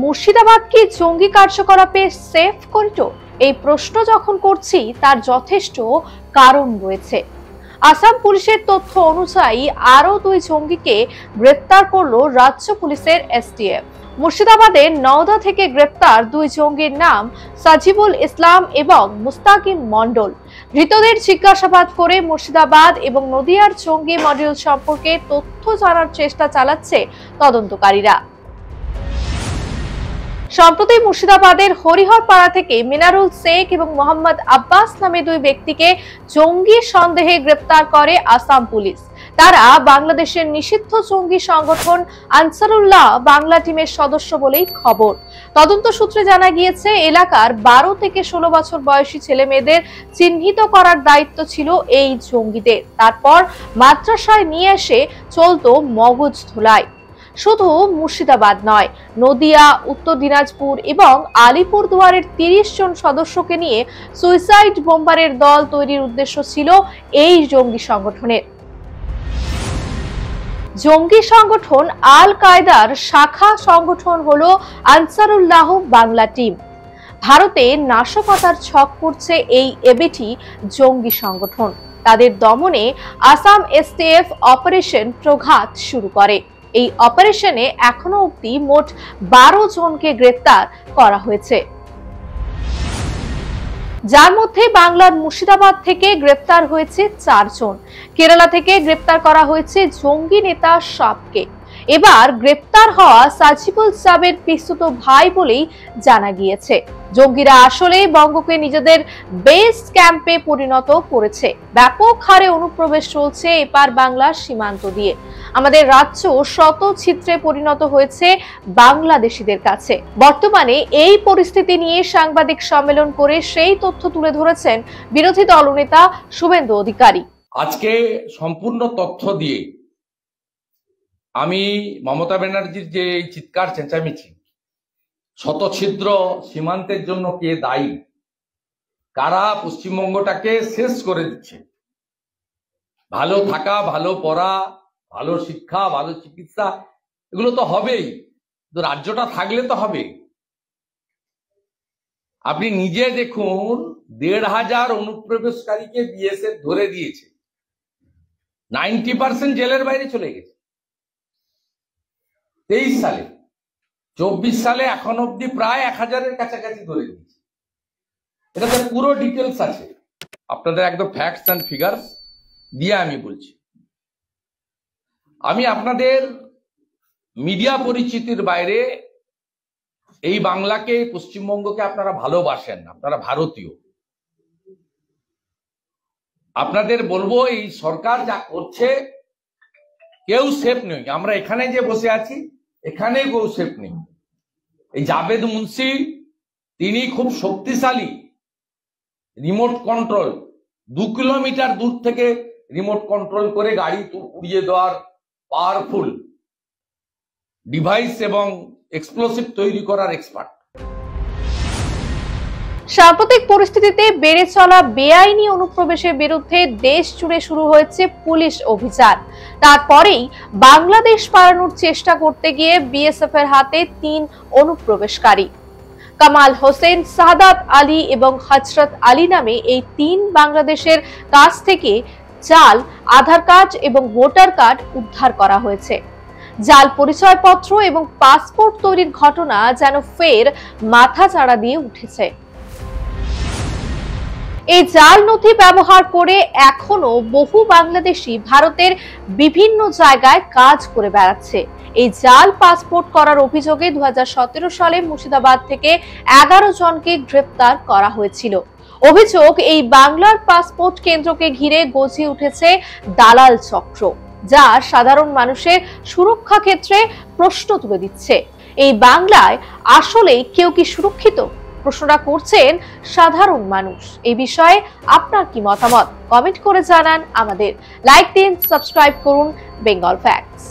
মুর্শিদাবাদ কি জঙ্গি কার্যকলাপে সেফ করিডোর? এই প্রশ্ন যখন করছি তার যথেষ্ট কারণ রয়েছে। আসাম পুলিশের তথ্য অনুযায়ী আরো 2 জঙ্গিকে গ্রেফতার করলো রাজ্য পুলিশের এসটিএফ। মুর্শিদাবাদের নওদা থেকে গ্রেফতার 2 জঙ্গির নাম সাজিবুল ইসলাম এবং মুস্তাকিম মন্ডল। ধৃতদের জিজ্ঞাসাবাদ করে মুর্শিদাবাদ এবং নদিয়ার জঙ্গি মডিউল সম্পর্কে তথ্য জানার চেষ্টা চালাচ্ছে তদন্তকারীরা। সম্প্রতি মুর্শিদাবাদের হরিহরপাড়া থেকে মিনারুল শেখ এবং মোহাম্মদ আব্বাস নামে 2 ব্যক্তিকে জঙ্গি সন্দেহে গ্রেফতার করে আসাম পুলিশ। তারা বাংলাদেশের নিষিদ্ধ জঙ্গি সংগঠন আনসারুল্লাহ বাংলা টিমের সদস্য বলেই খবর। তদন্ত সূত্রে জানা গিয়েছে, এলাকার 12 থেকে 16 বছর বয়সী ছেলে মেয়েদের চিহ্নিত করার দায়িত্ব ছিল এই জঙ্গিদের। তারপর মাদ্রাসায় নিয়ে এসে চলতো মগজ ধোলাই। শুধু মুর্শিদাবাদ নয়, নদিয়া, উত্তর দিনাজপুর এবং আলিপুরদুয়ারের 30 জন সদস্যকে নিয়ে সুইসাইড বোম্বারের দল তৈরির উদ্দেশ্য ছিল এই জঙ্গি সংগঠনের। জঙ্গি সংগঠন আল কায়দার শাখা সংগঠন হলো আনসারুল্লাহ বাংলা টিম। ভারতে নাশকতার ছক করছে এই এবিটি জঙ্গি সংগঠন। তাদের দমনে আসাম এসটিএফ অপারেশন প্রঘাত শুরু করে। এই অপারেশনে এখনো অবধি মোট 12 জনকে গ্রেফতার করা হয়েছে, যার মধ্যে বাংলার মুর্শিদাবাদ থেকে গ্রেফতার হয়েছে 4 জন। কেরালা থেকে গ্রেফতার করা হয়েছে জঙ্গি নেতা সাবকে। এবার গ্রেফতার হওয়া সাজিবুল সাবের পিস্তুত ভাই বলেই জানা গিয়েছে। জঙ্গিরা আসলে বঙ্গকে নিজেদের বেস ক্যাম্পে পরিণত করেছে। ব্যাপক হারে অনুপ্রবেশ চলছে এপার বাংলার সীমান্ত দিয়ে। আমাদের রাজ্য শত ছিদ্রে পরিণত হয়েছে বাংলাদেশিদের কাছে। বর্তমানে এই পরিস্থিতি নিয়ে সাংবাদিক সম্মেলন করে সেই তথ্য তুলে ধরেছেন বিরোধী দলনেতা শুভেন্দু অধিকারী। আজকে সম্পূর্ণ তথ্য দিয়ে আমি মমতা ব্যানার্জির যে চিৎকার চেঁচামেচি, শত ছিদ্র সীমান্তের জন্য কে দায়ী, কারা পশ্চিমবঙ্গটাকে শেষ করে দিচ্ছে, ভালো থাকা, ভালো পড়া, ভালো শিক্ষা, ভালো চিকিৎসা, এগুলো তো হবেই, তো রাজ্যটা থাকলে তো হবে। আপনি নিজে দেখুন, 1,500 অনুপ্রবেশকারীকে বিএসএফ ধরে দিয়েছে, 90% জেলের বাইরে চলে গেছে 23 সালে। 24 সালে এখন অব্দি প্রায় 1000-এর কাছাকাছি ধরে দিয়েছে। এটা তো পুরো ডিটেলস আছে, আপনাদের একদম ফ্যাক্টস অ্যান্ড ফিগারস দিয়ে আমি বলছি। আমি আপনাদের মিডিয়া পরিচিতির বাইরে এই বাংলাকে, পশ্চিমবঙ্গকে আপনারা ভালোবাসেন, আপনারা ভারতীয়। আপনাদের বলবো, এই সরকার যা করছে কেউ সেফ নেই। আমরা এখানে যে বসে আছি, এখানে কেউ সেফ নেই। এই জাভেদ মুন্সি, তিনি খুব শক্তিশালী রিমোট কন্ট্রোল, 2 কিলোমিটার দূর থেকে রিমোট কন্ট্রোল করে গাড়ি উড়িয়ে দেওয়ার পাওয়ারফুল ডিভাইস এবং এক্সপ্লোসিভ তৈরি করার এক্সপার্ট। সাম্প্রতিক পরিস্থিতিতে বেড়ে চলা বেআইনি অনুপ্রবেশের বিরুদ্ধে দেশ জুড়ে শুরু হয়েছে পুলিশ অভিযান। তারপরেই বাংলাদেশ পালানোর চেষ্টা করতে গিয়ে বিএসএফ এর হাতে 3 অনুপ্রবেশকারী, কামাল হোসেন, সাদাত আলী এবং হজরত আলী নামে এই 3 বাংলাদেশের কাছ থেকে জাল আধার কার্ড এবং ভোটার কার্ড উদ্ধার করা হয়েছে। জাল পরিচয়পত্র এবং পাসপোর্ট তৈরির ঘটনা যেন ফের মাথাচাড়া দিয়ে উঠেছে। এই জাল নথি ব্যবহার করে এখনো বহু বাংলাদেশি ভারতের বিভিন্ন জায়গায় কাজ করে বেড়াচ্ছে। এই জাল পাসপোর্ট করার অভিযোগে 2017 সালে মুর্শিদাবাদ থেকে 11 জনকে গ্রেফতার করা হয়েছিল। অভিযোগ, এই বাংলার পাসপোর্ট কেন্দ্রকে ঘিরে গজিয়ে উঠেছে দালাল চক্র, যা সাধারণ মানুষের সুরক্ষা ক্ষেত্রে প্রশ্ন তুলে দিচ্ছে। এই বাংলায় আসলে কেউ কি সুরক্ষিত? প্রশ্নটা করছেন সাধারণ মানুষ। এই বিষয়ে আপনার কি মতামত? কমেন্ট করে জানান আমাদের। লাইক দিন, সাবস্ক্রাইব করুন বেঙ্গল ফ্যাক্টস।